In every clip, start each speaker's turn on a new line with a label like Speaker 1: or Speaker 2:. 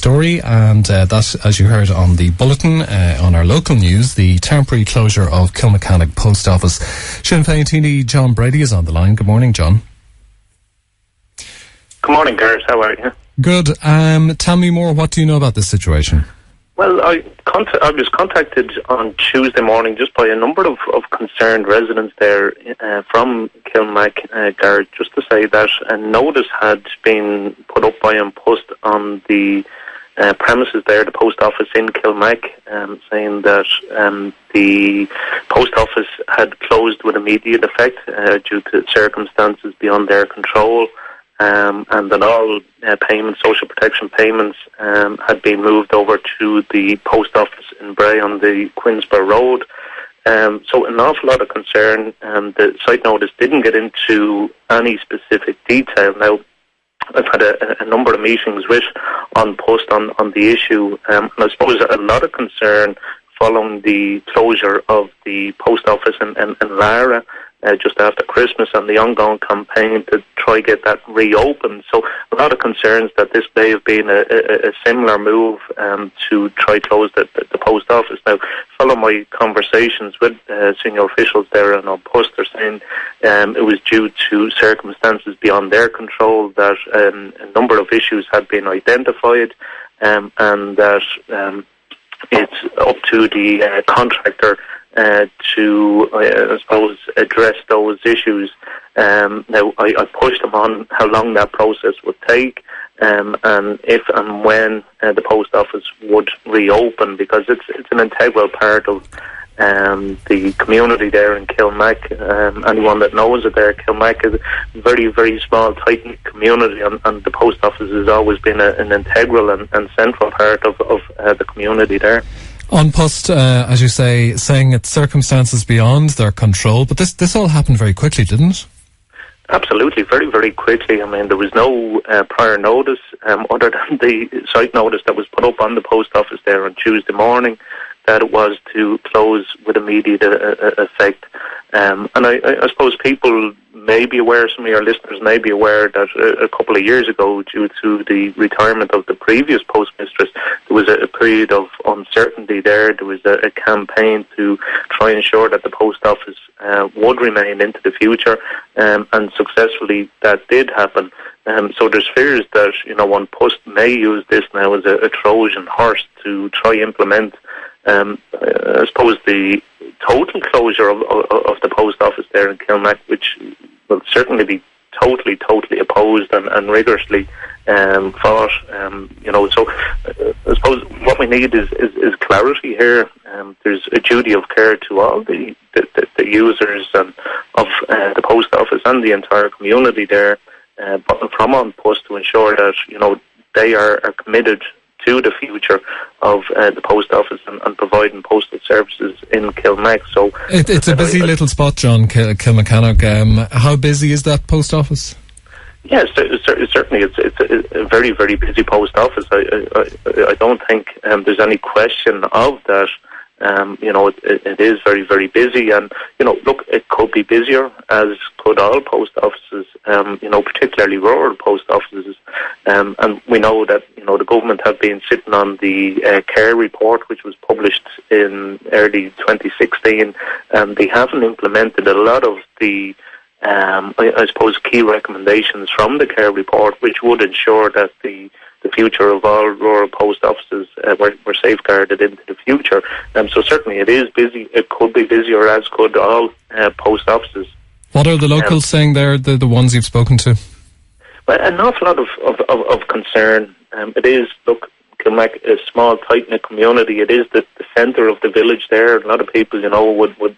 Speaker 1: story, and that, as you heard on the bulletin on our local news, the temporary closure of Kilmacanogue Post Office. Sinn Fein TD John Brady is on the line. Good morning, John.
Speaker 2: Good morning, Gareth. How are you?
Speaker 1: Good. Tell me more. What do you know about this situation?
Speaker 2: Well, I was contacted on Tuesday morning just by a number of concerned residents there from Kilmacanogue, just to say that a notice had been put up by An Post on the premises there, the post office in Kilmac, saying that the post office had closed with immediate effect due to circumstances beyond their control. And that all payments, social protection payments, had been moved over to the post office in Bray on the Quinsborough Road. So an awful lot of concern. The site notice didn't get into any specific detail. Now, I've had a number of meetings with An Post on the issue, and I suppose a lot of concern following the closure of the post office in Lara just after Christmas, and the ongoing campaign to try get that reopened. So a lot of concerns that this may have been a similar move to try close the post office. Now, following my conversations with senior officials there in An Post, they're saying it was due to circumstances beyond their control, that a number of issues had been identified, and that it's up to the contractor to, I suppose, address those issues. Now, I pushed them on how long that process would take, and if and when the post office would reopen, because it's an integral part of the community there in Kilmac. Anyone that knows it there, Kilmac is a very, very small, tight-knit community, and the post office has always been an integral and central part of the community there.
Speaker 1: An Post, as you say, saying it's circumstances beyond their control, but this all happened very quickly, didn't it?
Speaker 2: Absolutely, very, very quickly. I mean, there was no prior notice other than the site notice that was put up on the post office there on Tuesday morning, that it was to close with immediate effect. And I suppose people may be aware, some of your listeners may be aware, that a couple of years ago, due to the retirement of the previous postmistress, there was a period of uncertainty there. There was a campaign to try and ensure that the post office would remain into the future, and successfully that did happen. So there's fears that, An Post may use this now as a Trojan horse to try implement, I suppose, the total closure of the post office there in Kilmac, which will certainly be totally opposed and rigorously fought. So I suppose what we need is clarity here. There's a duty of care to all the users of the post office and the entire community there, but from An Post, to ensure that they are committed to the future of the post office and providing postal services in Kilmac. So
Speaker 1: it's a busy little spot, John, Kilmacanogue. How busy is that post office?
Speaker 2: Yes, certainly it's a very, very busy post office. I don't think there's any question of that. It is very, very busy, and look, it could be busier, as could all post offices, particularly rural post offices, and we know that the government have been sitting on the care report, which was published in early 2016, and they haven't implemented a lot of the I suppose key recommendations from the care report, which would ensure that the future of all rural post offices were safeguarded into the future. So certainly it is busy. It could be busier, as could all post offices. What
Speaker 1: are the locals saying there, the ones you've spoken to?
Speaker 2: Well, an awful lot of concern. It is, look, Kilmac is a small, tight-knit community. It is the centre of the village there. A lot of people, would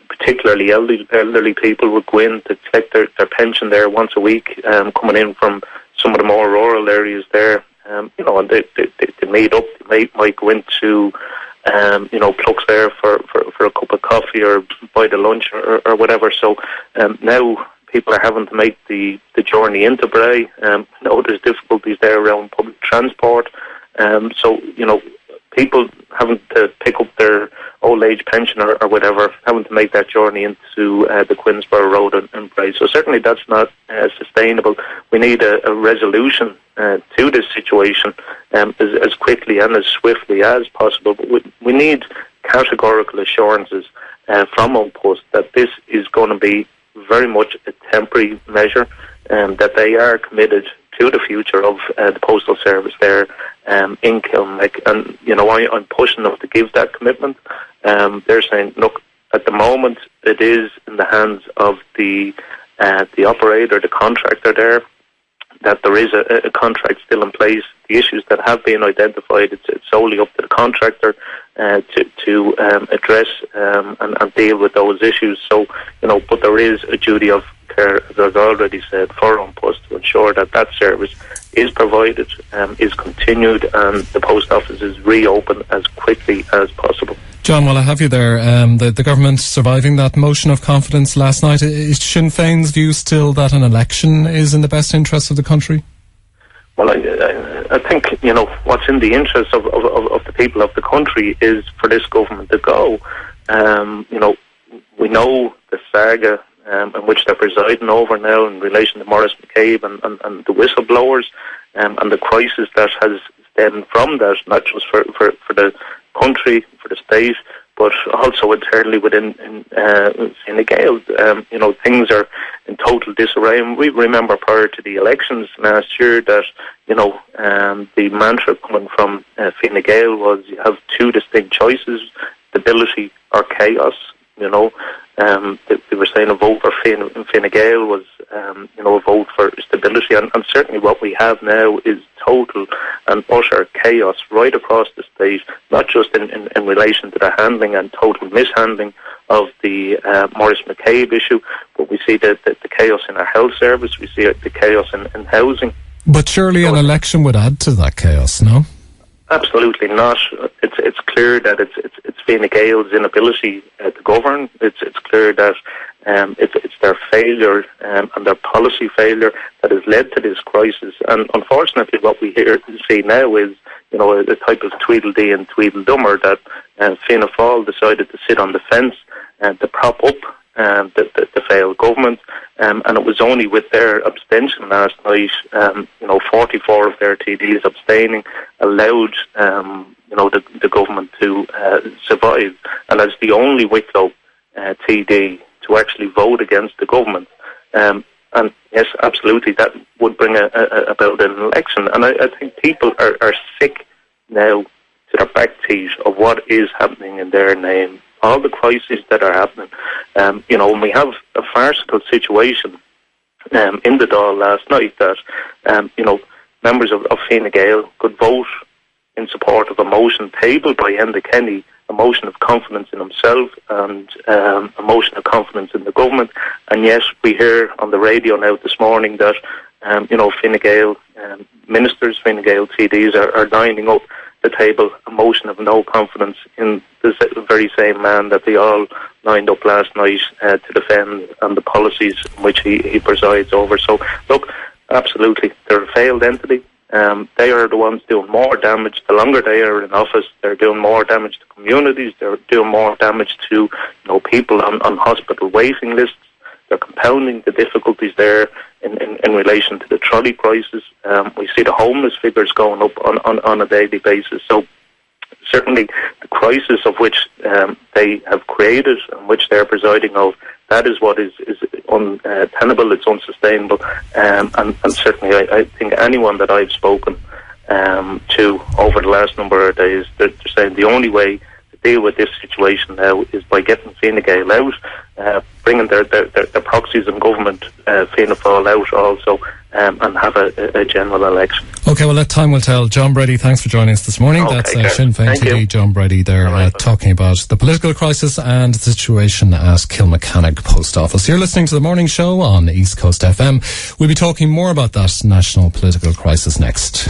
Speaker 2: particularly elderly people, would go in to collect their pension there once a week, coming in from some of the more rural areas there. And they meet up. They might go into, Plucks there for a cup of coffee or buy the lunch or whatever. So now people are having to make the journey into Bray. There's difficulties there around public transport. So people having to pick up their old age pension or whatever, having to make that journey into the Queensborough Road in Bray. So certainly that's not sustainable. We need a resolution to this situation as quickly and as swiftly as possible. But we need categorical assurances from Old Post that this is going to be very much a temporary measure, that they are committed to the future of the postal service there in Kilmac. And, I'm pushing them to give that commitment. They're saying, look, at the moment it is in the hands of the operator, the contractor there, that there is a contract still in place. The issues that have been identified, it's solely up to the contractor to address and deal with those issues. So, but there is a duty of care, as I've already said, for Old Post to ensure that that service is provided, is continued, and the post office is reopened as quickly as possible.
Speaker 1: John, while I have you there, the government surviving that motion of confidence last night, is Sinn Féin's view still that an election is in the best interest of the country?
Speaker 2: Well, I think, what's in the interest of the people of the country is for this government to go. We know the saga in which they're presiding over now in relation to Maurice McCabe and the whistleblowers and the crisis that has stemmed from that, not just for the country, for the state, but also internally within Fine Gael. Things are in total disarray. And we remember prior to the elections last year that, the mantra coming from Fine Gael was you have two distinct choices, stability or chaos. They were saying a vote for Fine Gael was, a vote for stability. And certainly what we have now is total and utter chaos right across the state, not just in relation to the handling and total mishandling of the Maurice McCabe issue, but we see the chaos in our health service, we see the chaos in housing.
Speaker 1: But surely an election would add to that chaos, no?
Speaker 2: Absolutely not. It's clear that it's Fine Gael's inability to govern. It's clear that it's their failure and their policy failure that has led to this crisis. And unfortunately, what we see now is a type of Tweedledee and Tweedledummer that Fianna Fáil decided to sit on the fence and to prop up the failed government. And it was only with their abstention last night, 44 of their TDs abstaining, allowed the government to survive. And as the only Wicklow TD to actually vote against the government, and yes, absolutely, that would bring about an election. And I think people are sick now to their back teeth of what is happening in their name. All the crises that are happening, and we have a farcical situation in the Dáil last night that, members of Fine Gael could vote in support of a motion tabled by Enda Kenny, a motion of confidence in himself and a motion of confidence in the government. And yet we hear on the radio now this morning that, Fine Gael ministers, Fine Gael TDs are lining up the table a motion of no confidence in the very same man that they all lined up last night to defend and the policies in which he presides over. So, look, absolutely, they're a failed entity. They are the ones doing more damage. The longer they are in office, they're doing more damage to communities. They're doing more damage to people on hospital waiting lists. They're compounding the difficulties there in relation to the trolley crisis. We see the homeless figures going up on a daily basis. So certainly the crisis of which they have created and which they're presiding over, that is what is untenable, it's unsustainable. And certainly I think anyone that I've spoken to over the last number of days, they're saying the only way to deal with this situation now is by getting Fine Gael out, bringing their proxies in government, Fianna Fáil out also, and have a general election.
Speaker 1: OK, well, time will tell. John Brady, thanks for joining us this morning.
Speaker 2: Okay,
Speaker 1: That's Sinn Fein TD John Brady there talking about the political crisis and the situation at Kilmacanogue Post Office. You're listening to The Morning Show on East Coast FM. We'll be talking more about that national political crisis next.